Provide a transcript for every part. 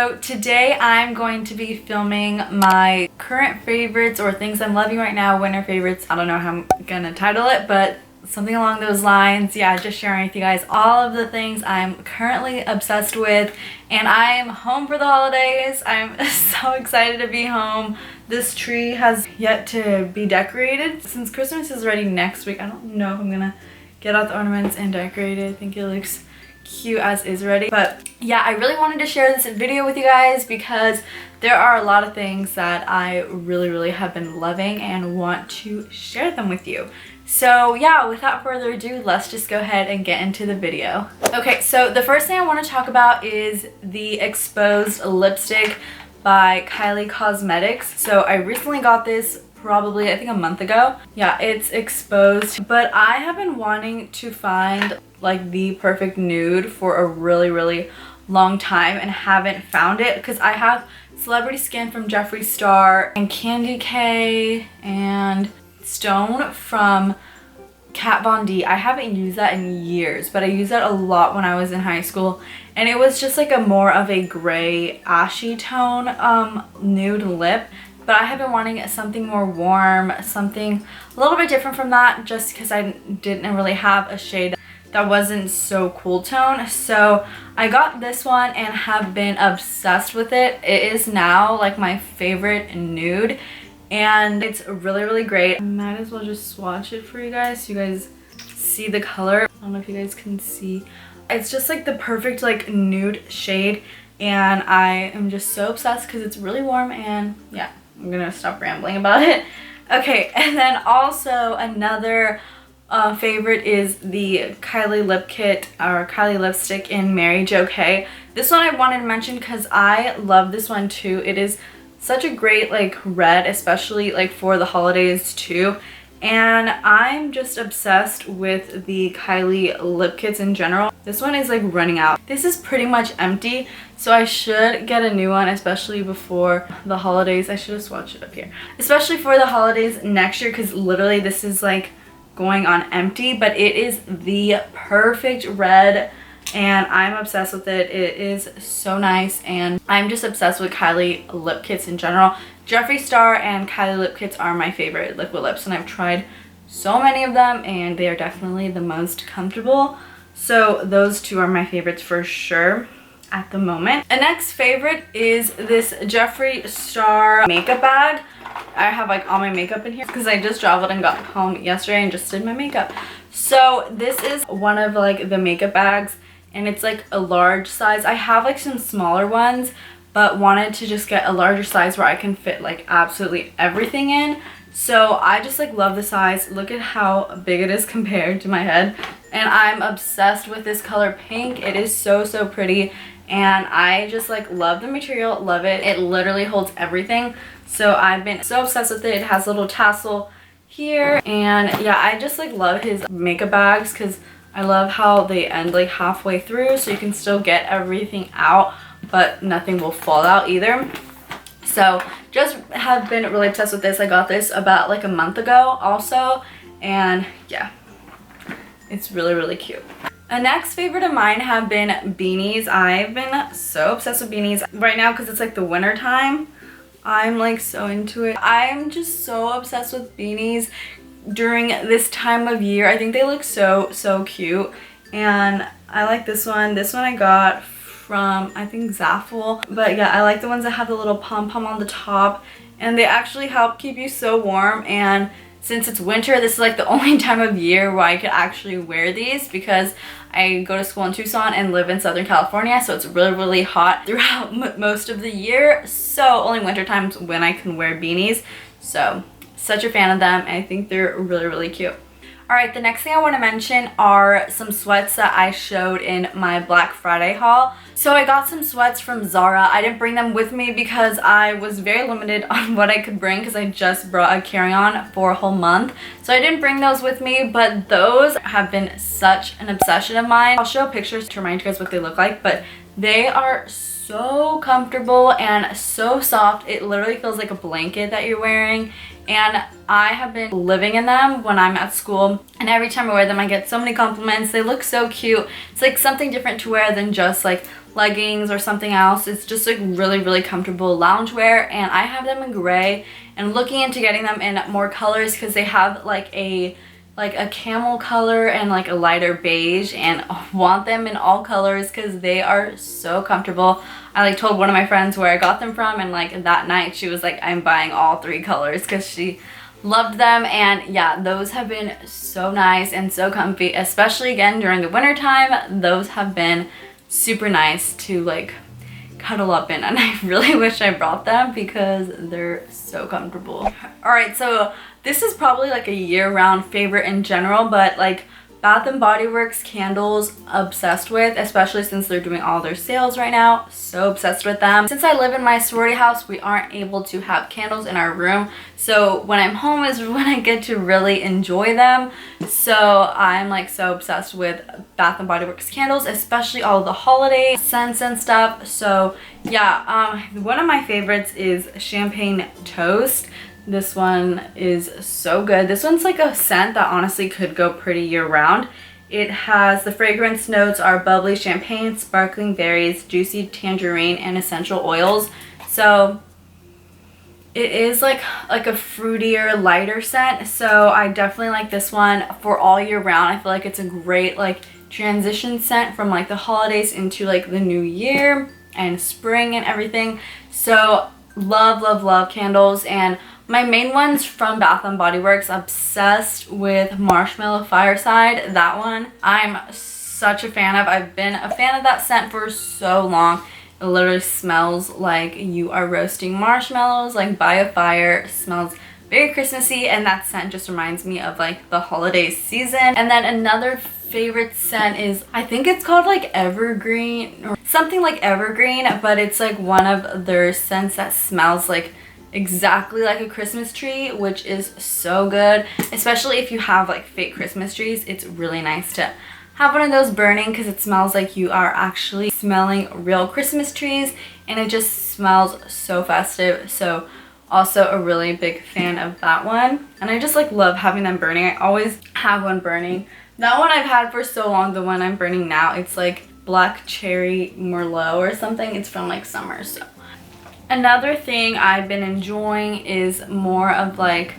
So today I'm going to be filming my current favorites or things I'm loving right now, winter favorites. I don't know how I'm gonna title it, but something along those lines. Yeah, just sharing with you guys all of the things I'm currently obsessed with. And I'm home for the holidays. I'm so excited to be home. This tree has yet to be decorated. Since Christmas is already next week, I don't know if I'm gonna get out the ornaments and decorate it. I think it looks cute as is already. But yeah, I really wanted to share this video with you guys because there are a lot of things that I really have been loving and want to share them with you. So yeah, without further ado, let's just go ahead and get into the video. Okay, so the first thing I want to talk about is the Exposed lipstick by Kylie Cosmetics. So I recently got this probably I think a month ago. Yeah, it's Exposed, but I have been wanting to find like the perfect nude for a really long time and haven't found it because I have Celebrity Skin from Jeffree Star and Candy K and Stone from Kat Von D. I haven't used that in years, but I used that a lot when I was in high school, and it was just like a more of a gray ashy tone nude lip. But I have been wanting something more warm, something a little bit different from that, just because I didn't really have a shade that wasn't so cool tone. So I got this one and have been obsessed with it. It is now like my favorite nude and it's really great. I might as well just swatch it for you guys so you guys see the color. I don't know if you guys can see. It's just like the perfect like nude shade and I am just so obsessed because it's really warm. And yeah, I'm gonna stop rambling about it. Okay, and then also another favorite is the Kylie Lip Kit or Kylie lipstick in Mary Jo K. This one I wanted to mention because I love this one too. It is such a great like red, especially like for the holidays too. And I'm just obsessed with the Kylie Lip Kits in general. This one is like running out. This is pretty much empty, so I should get a new one, especially before the holidays. I should have swatched it up here. Especially for the holidays next year, because literally this is like going on empty, but it is the perfect red and I'm obsessed with it. It is so nice and I'm just obsessed with Kylie Lip Kits in general. Jeffree Star and Kylie Lip Kits are my favorite liquid lips and I've tried so many of them and they are definitely the most comfortable. So those two are my favorites for sure at the moment. The next favorite is this Jeffree Star makeup bag. I have like all my makeup in here because I just traveled and got home yesterday and just did my makeup. So this is one of like the makeup bags and it's like a large size. I have like some smaller ones but wanted to just get a larger size where I can fit like absolutely everything in. So I just like love the size. Look at how big it is compared to my head. And I'm obsessed with this color pink. It is so pretty and I just like love the material, love it. It literally holds everything. So I've been so obsessed with it. It has a little tassel here and yeah, I just like love his makeup bags because I love how they end like halfway through so you can still get everything out but nothing will fall out either. So just have been really obsessed with this. I got this about like a month ago also and yeah, it's really cute. A next favorite of mine have been beanies. I've been so obsessed with beanies right now because it's like the winter time. I'm like so into it. I'm just so obsessed with beanies during this time of year. I think they look so cute and I like this one. This one I got from I think Zaful, but yeah, I like the ones that have the little pom-pom on the top and they actually help keep you so warm. And since it's winter, this is like the only time of year where I could actually wear these because I go to school in Tucson and live in Southern California, so it's really hot throughout most of the year. So only winter times when I can wear beanies. So such a fan of them and I think they're really cute. Alright, the next thing I want to mention are some sweats that I showed in my Black Friday haul. So I got some sweats from Zara. I didn't bring them with me because I was very limited on what I could bring because I just brought a carry-on for a whole month. So I didn't bring those with me, but those have been such an obsession of mine. I'll show pictures to remind you guys what they look like, but they are so so comfortable and so soft. It literally feels like a blanket that you're wearing. And I have been living in them when I'm at school, and every time I wear them I get so many compliments. They look so cute. It's like something different to wear than just like leggings or something else. It's just like really comfortable loungewear, and I have them in gray and looking into getting them in more colors because they have like a camel color and like a lighter beige, and want them in all colors because they are so comfortable. I like told one of my friends where I got them from, and like that night she was like, I'm buying all 3 colors because she loved them. And yeah, those have been so nice and so comfy, especially again during the winter time. Those have been super nice to like cuddle up in, and I really wish I brought them because they're so comfortable. All right, so this is probably like a year-round favorite in general, but like Bath and Body Works candles, obsessed with, especially since they're doing all their sales right now. So obsessed with them. Since I live in my sorority house, we aren't able to have candles in our room, so when I'm home is when I get to really enjoy them. So I'm like so obsessed with Bath and Body Works candles, especially all the holiday scents and stuff. So yeah, one of my favorites is Champagne Toast. This one is so good. This one's like a scent that honestly could go pretty year round. It has, the fragrance notes are bubbly champagne, sparkling berries, juicy tangerine, and essential oils. So it is like a fruitier, lighter scent. So I definitely like this one for all year round. I feel like it's a great like transition scent from like the holidays into like the new year and spring and everything. So love candles. And my main ones from Bath and Body Works, obsessed with Marshmallow Fireside. That one I'm such a fan of. I've been a fan of that scent for so long. It literally smells like you are roasting marshmallows like by a fire. It smells very Christmassy, and that scent just reminds me of like the holiday season. And then another favorite scent is, I think it's called like Evergreen or something like Evergreen, but it's like one of their scents that smells like exactly like a Christmas tree, which is so good. Especially if you have like fake Christmas trees, it's really nice to have one of those burning because it smells like you are actually smelling real Christmas trees, and it just smells so festive. So also a really big fan of that one, and I just like love having them burning. I always have one burning. That one I've had for so long. The one I'm burning now, it's like Black Cherry Merlot or something. It's from like summer. So another thing I've been enjoying is more of like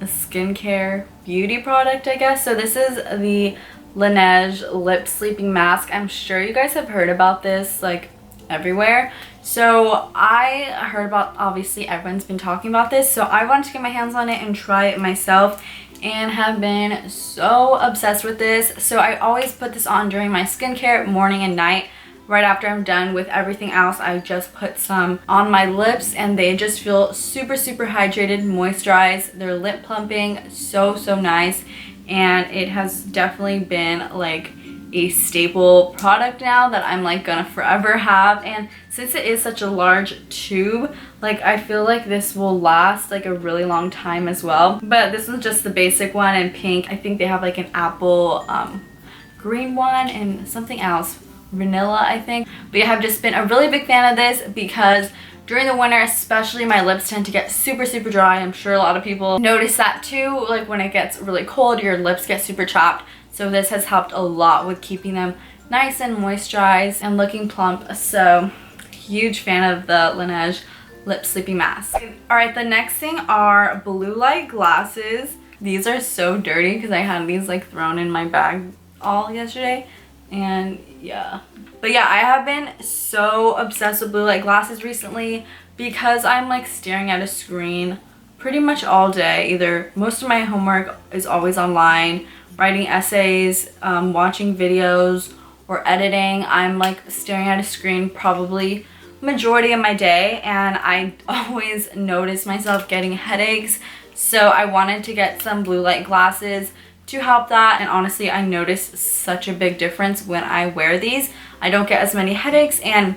a skincare beauty product, I guess. So this is the Laneige Lip Sleeping Mask. I'm sure you guys have heard about this like everywhere. So I heard about, obviously everyone's been talking about this, so I wanted to get my hands on it and try it myself, and have been so obsessed with this. So I always put this on during my skincare, morning and night. Right after I'm done with everything else, I just put some on my lips, and they just feel super hydrated, moisturized. They're lip plumping, so nice. And it has definitely been like a staple product now that I'm like gonna forever have. And since it is such a large tube, like I feel like this will last like a really long time as well. But this one's just the basic one in pink. I think they have like an apple green one and something else, vanilla I think. But yeah, I've just been a really big fan of this because during the winter especially, my lips tend to get super dry. I'm sure a lot of people notice that too. Like when it gets really cold, your lips get super chapped. So this has helped a lot with keeping them nice and moisturized and looking plump. So huge fan of the Laneige Lip Sleeping Mask. Alright, the next thing are blue light glasses. These are so dirty because I had these like thrown in my bag all yesterday. And yeah. But yeah, I have been so obsessed with blue light glasses recently because I'm like staring at a screen pretty much all day. Either most of my homework is always online, writing essays, watching videos, or editing. I'm like staring at a screen probably majority of my day, and I always notice myself getting headaches. So I wanted to get some blue light glasses to help that, and honestly I notice such a big difference when I wear these. I don't get as many headaches, and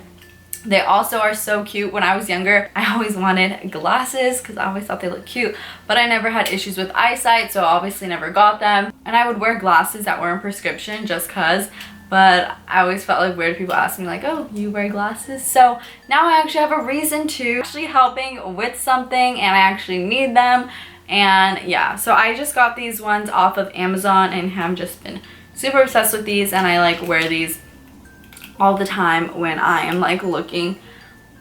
they also are so cute. When I was younger, I always wanted glasses because I always thought they looked cute, but I never had issues with eyesight, so obviously never got them. And I would wear glasses that weren't prescription just cause, but I always felt like weird people ask me like, oh, you wear glasses? So now I actually have a reason to actually helping with something, and I actually need them. And yeah, so I just got these ones off of Amazon and have just been super obsessed with these, and I like wear these all the time when I am like looking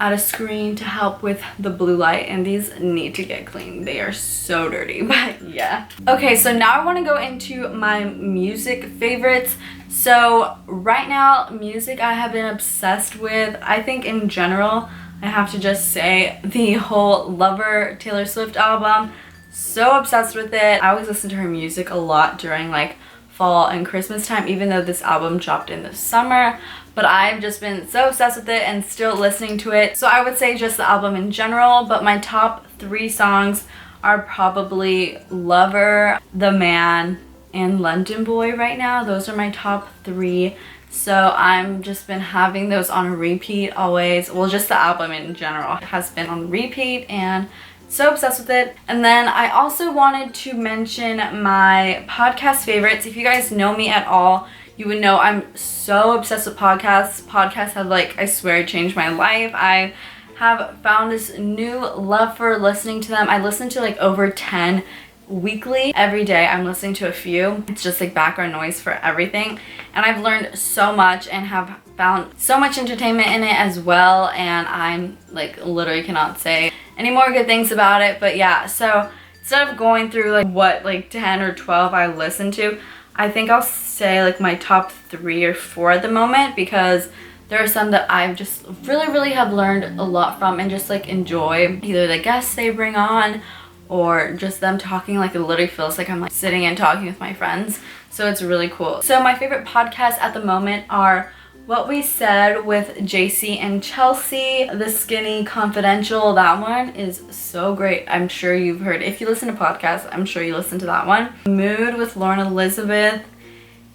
at a screen to help with the blue light, and these need to get clean. They are so dirty, but yeah. Okay, so now I want to go into my music favorites. So right now, music I have been obsessed with. I think in general, I have to just say the whole Lover Taylor Swift album. So obsessed with it. I always listen to her music a lot during like fall and Christmas time, even though this album dropped in the summer. But I've just been so obsessed with it and still listening to it. So I would say just the album in general, but my top 3 songs are probably Lover, The Man, and London Boy right now. Those are my top 3. So I'm just been having those on repeat always. Well, just the album in general has been on repeat, and so obsessed with it. And then I also wanted to mention my podcast favorites. If you guys know me at all, you would know I'm so obsessed with podcasts. Podcasts have, like, I swear, changed my life. I have found this new love for listening to them. I listen to like over 10 weekly. Every day I'm listening to a few. It's just like background noise for everything. And I've learned so much and have found so much entertainment in it as well. And I'm like literally cannot say any more good things about it. But yeah, so instead of going through like what like 10 or 12 I listen to, I think I'll say like my top 3 or 4 at the moment, because there are some that I've just really have learned a lot from and just like enjoy either the guests they bring on or just them talking. Like it literally feels like I'm like sitting and talking with my friends. So it's really cool. So my favorite podcasts at the moment are What We Said with JC and Chelsea, The Skinny Confidential. That one is so great. I'm sure you've heard. If you listen to podcasts, I'm sure you listen to that one. Mood with Lauren Elizabeth,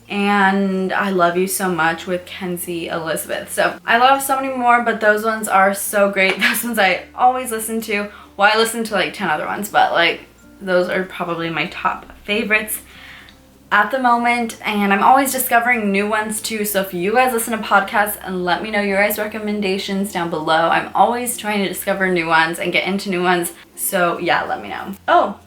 and I Love You So Much with Kenzie Elizabeth. So I love so many more, but those ones are so great. Those ones I always listen to. Well, I listen to like 10 other ones, but like those are probably my top favorites at the moment, and I'm always discovering new ones too. So if you guys listen to podcasts, and let me know your guys' recommendations down below. I'm always trying to discover new ones and get into new ones, so yeah, let me know. Oh,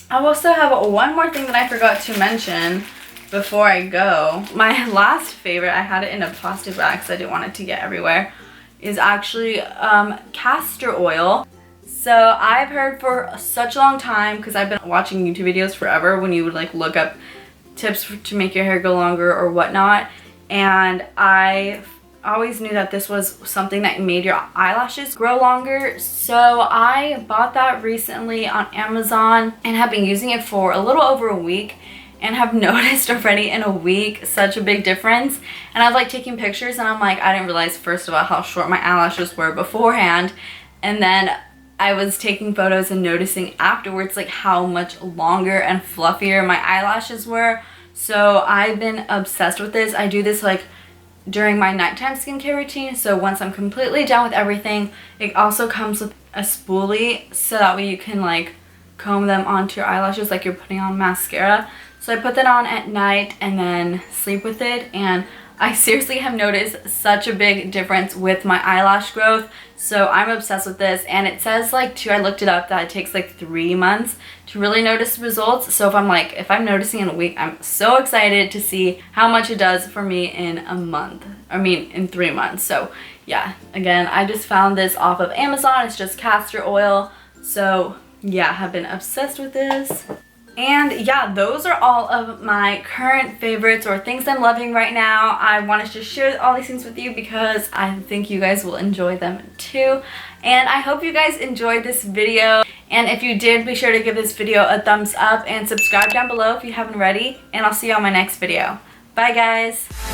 I also have one more thing that I forgot to mention before I go. My last favorite, I had it in a plastic bag because I didn't want it to get everywhere, is actually castor oil. So I've heard for such a long time, because I've been watching YouTube videos forever when you would like look up tips to make your hair go longer or whatnot, and I always knew that this was something that made your eyelashes grow longer. So I bought that recently on Amazon and have been using it for a little over a week, and have noticed already in a week such a big difference. And I've like taken pictures, and I'm like, I didn't realize first of all how short my eyelashes were beforehand, and then I was taking photos and noticing afterwards like how much longer and fluffier my eyelashes were. So I've been obsessed with this. I do this like during my nighttime skincare routine. So once I'm completely done with everything, it also comes with a spoolie, so that way you can like comb them onto your eyelashes like you're putting on mascara. So I put that on at night and then sleep with it, and I seriously have noticed such a big difference with my eyelash growth. So I'm obsessed with this, and it says like too, I looked it up, that it takes like 3 months to really notice results. So if I'm noticing in a week, I'm so excited to see how much it does for me in a month. I mean in 3 months. So yeah, again, I just found this off of Amazon. It's just castor oil. So yeah, I have been obsessed with this. And yeah, those are all of my current favorites or things I'm loving right now. I wanted to share all these things with you because I think you guys will enjoy them too. And I hope you guys enjoyed this video. And if you did, be sure to give this video a thumbs up and subscribe down below if you haven't already. And I'll see you on my next video. Bye guys!